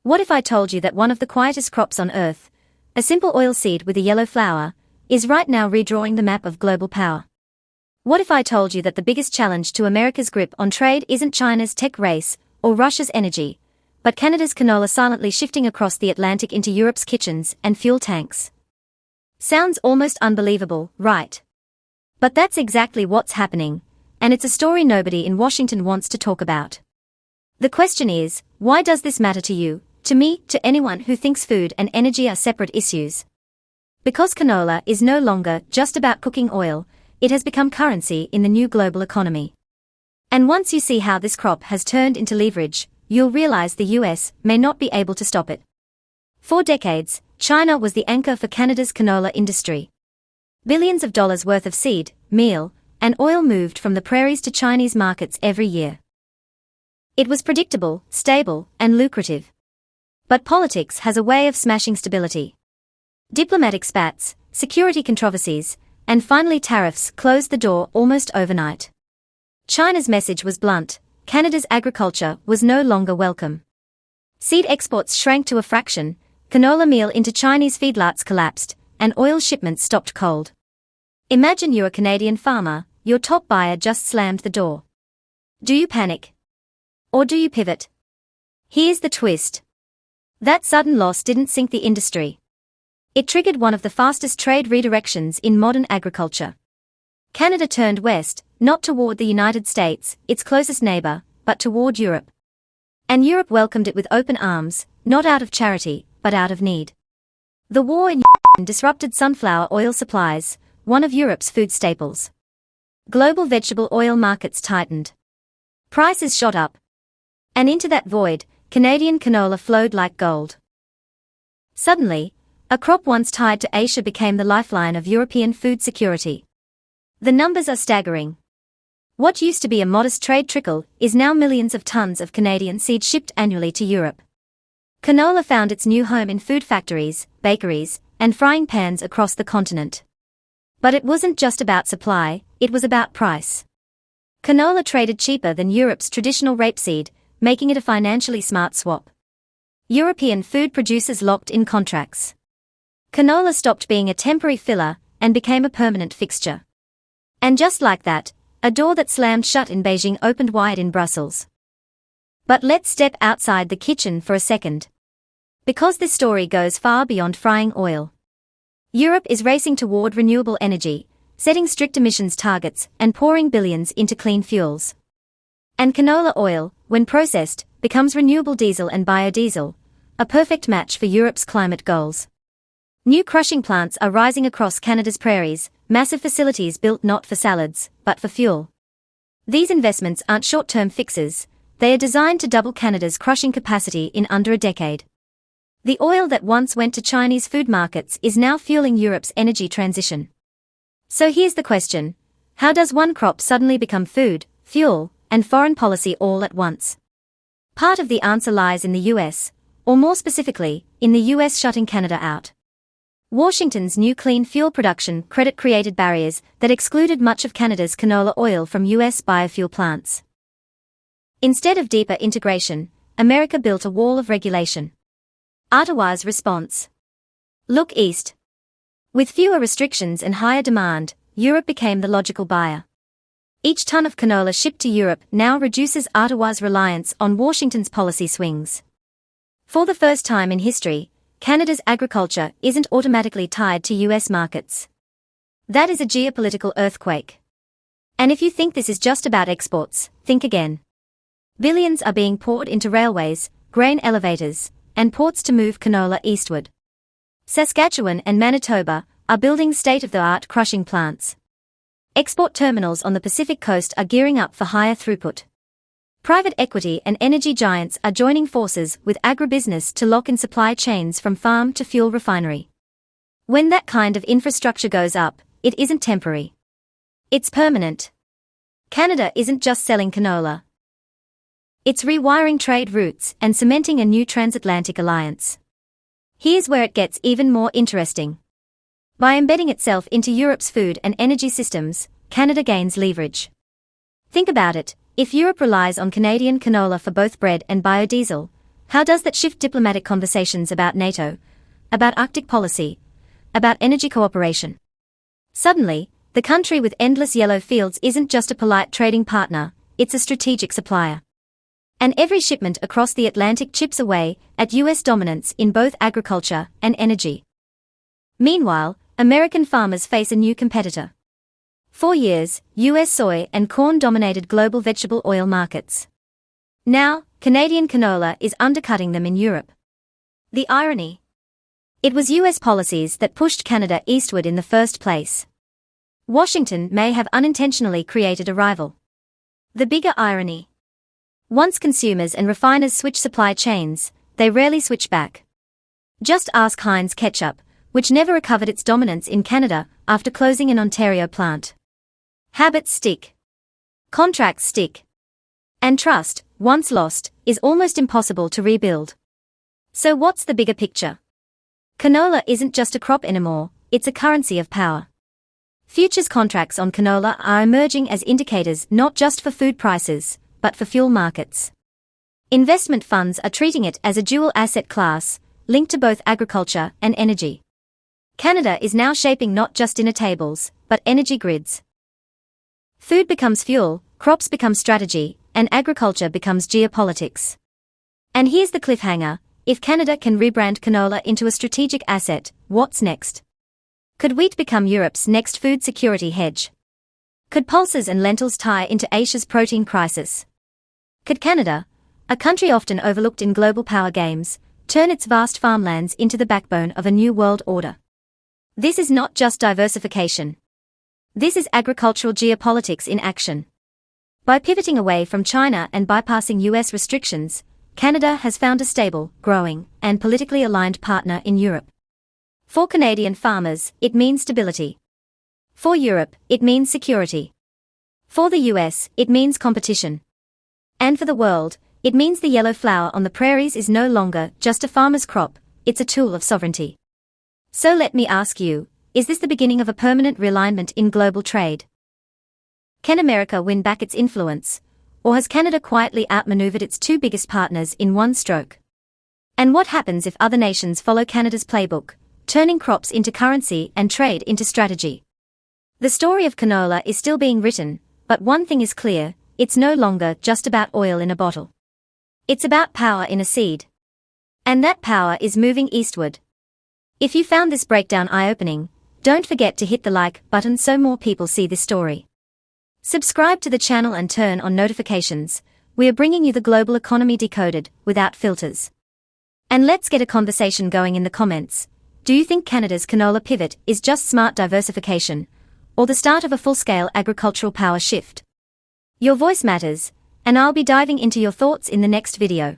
What if I told you that one of the quietest crops on Earth, a simple oilseed with a yellow flower, is right now redrawing the map of global power? What if I told you that the biggest challenge to America's grip on trade isn't China's tech race or Russia's energy, but Canada's canola silently shifting across the Atlantic into Europe's kitchens and fuel tanks? Sounds almost unbelievable, right? But that's exactly what's happening, and it's a story nobody in Washington wants to talk about. The question is, why does this matter to you, to me, to anyone who thinks food and energy are separate issues? Because canola is no longer just about cooking oil, it has become currency in the new global economy. And once you see how this crop has turned into leverage, you'll realize the US may not be able to stop it. For decades, China was the anchor for Canada's canola industry. Billions of dollars worth of seed, meal, and oil moved from the prairies to Chinese markets every year. It was predictable, stable, and lucrative. But politics has a way of smashing stability. Diplomatic spats, security controversies, and finally tariffs closed the door almost overnight. China's message was blunt: Canada's agriculture was no longer welcome. Seed exports shrank to a fraction, canola meal into Chinese feedlots collapsed, and oil shipments stopped cold. Imagine you're a Canadian farmer, your top buyer just slammed the door. Do you panic? Or do you pivot? Here's the twist. That sudden loss didn't sink the industry. It triggered one of the fastest trade redirections in modern agriculture. Canada turned west, not toward the United States, its closest neighbor, but toward Europe. And Europe welcomed it with open arms, not out of charity, but out of need. The war in Ukraine disrupted sunflower oil supplies, one of Europe's food staples. Global vegetable oil markets tightened. Prices shot up. And into that void, Canadian canola flowed like gold. Suddenly, a crop once tied to Asia became the lifeline of European food security. The numbers are staggering. What used to be a modest trade trickle is now millions of tons of Canadian seed shipped annually to Europe. Canola found its new home in food factories, bakeries, and frying pans across the continent. But it wasn't just about supply, it was about price. Canola traded cheaper than Europe's traditional rapeseed, making it a financially smart swap. European food producers locked in contracts. Canola stopped being a temporary filler and became a permanent fixture. And just like that, a door that slammed shut in Beijing opened wide in Brussels. But let's step outside the kitchen for a second. Because this story goes far beyond frying oil. Europe is racing toward renewable energy, setting strict emissions targets and pouring billions into clean fuels. And canola oil, when processed, becomes renewable diesel and biodiesel, a perfect match for Europe's climate goals. New crushing plants are rising across Canada's prairies, massive facilities built not for salads, but for fuel. These investments aren't short-term fixes, they are designed to double Canada's crushing capacity in under a decade. The oil that once went to Chinese food markets is now fueling Europe's energy transition. So here's the question: how does one crop suddenly become food, fuel, and foreign policy all at once? Part of the answer lies in the US, or more specifically, in the US shutting Canada out. Washington's new clean fuel production credit created barriers that excluded much of Canada's canola oil from US biofuel plants. Instead of deeper integration, America built a wall of regulation. Ottawa's response: look east. With fewer restrictions and higher demand, Europe became the logical buyer. Each ton of canola shipped to Europe now reduces Ottawa's reliance on Washington's policy swings. For the first time in history, Canada's agriculture isn't automatically tied to US markets. That is a geopolitical earthquake. And if you think this is just about exports, think again. Billions are being poured into railways, grain elevators, and ports to move canola eastward. Saskatchewan and Manitoba are building state-of-the-art crushing plants. Export terminals on the Pacific coast are gearing up for higher throughput. Private equity and energy giants are joining forces with agribusiness to lock in supply chains from farm to fuel refinery. When that kind of infrastructure goes up, it isn't temporary. It's permanent. Canada isn't just selling canola. It's rewiring trade routes and cementing a new transatlantic alliance. Here's where it gets even more interesting. By embedding itself into Europe's food and energy systems, Canada gains leverage. Think about it. If Europe relies on Canadian canola for both bread and biodiesel, How does that shift diplomatic conversations about NATO, about Arctic policy, about energy cooperation? Suddenly, the country with endless yellow fields isn't just a polite trading partner, it's a strategic supplier. And every shipment across the Atlantic chips away at US dominance in both agriculture and energy. Meanwhile, American farmers face a new competitor. For years, US soy and corn dominated global vegetable oil markets. Now, Canadian canola is undercutting them in Europe. The irony? It was US policies that pushed Canada eastward in the first place. Washington may have unintentionally created a rival. The bigger irony. Once consumers and refiners switch supply chains, they rarely switch back. Just ask Heinz ketchup, which never recovered its dominance in Canada after closing an Ontario plant. Habits stick. Contracts stick. And trust, once lost, is almost impossible to rebuild. So what's the bigger picture? Canola isn't just a crop anymore, it's a currency of power. Futures contracts on canola are emerging as indicators not just for food prices, but for fuel markets. Investment funds are treating it as a dual asset class, linked to both agriculture and energy. Canada is now shaping not just dinner tables, but energy grids. Food becomes fuel, crops become strategy, and agriculture becomes geopolitics. And here's the cliffhanger: if Canada can rebrand canola into a strategic asset, what's next? Could wheat become Europe's next food security hedge? Could pulses and lentils tie into Asia's protein crisis? Could Canada, a country often overlooked in global power games, turn its vast farmlands into the backbone of a new world order? This is not just diversification. This is agricultural geopolitics in action. By pivoting away from China and bypassing US restrictions, Canada has found a stable, growing, and politically aligned partner in Europe. For Canadian farmers, it means stability. For Europe, it means security. For the US, it means competition. And for the world, it means the yellow flower on the prairies is no longer just a farmer's crop, it's a tool of sovereignty. So let me ask you, is this the beginning of a permanent realignment in global trade? Can America win back its influence, or has Canada quietly outmaneuvered its two biggest partners in one stroke? And what happens if other nations follow Canada's playbook, turning crops into currency and trade into strategy? The story of canola is still being written, but one thing is clear: it's no longer just about oil in a bottle. It's about power in a seed. And that power is moving eastward. If you found this breakdown eye-opening, don't forget to hit the like button so more people see this story. Subscribe to the channel and turn on notifications. We are bringing you the global economy decoded, without filters. And let's get a conversation going in the comments. Do you think Canada's canola pivot is just smart diversification, or the start of a full-scale agricultural power shift? Your voice matters, and I'll be diving into your thoughts in the next video.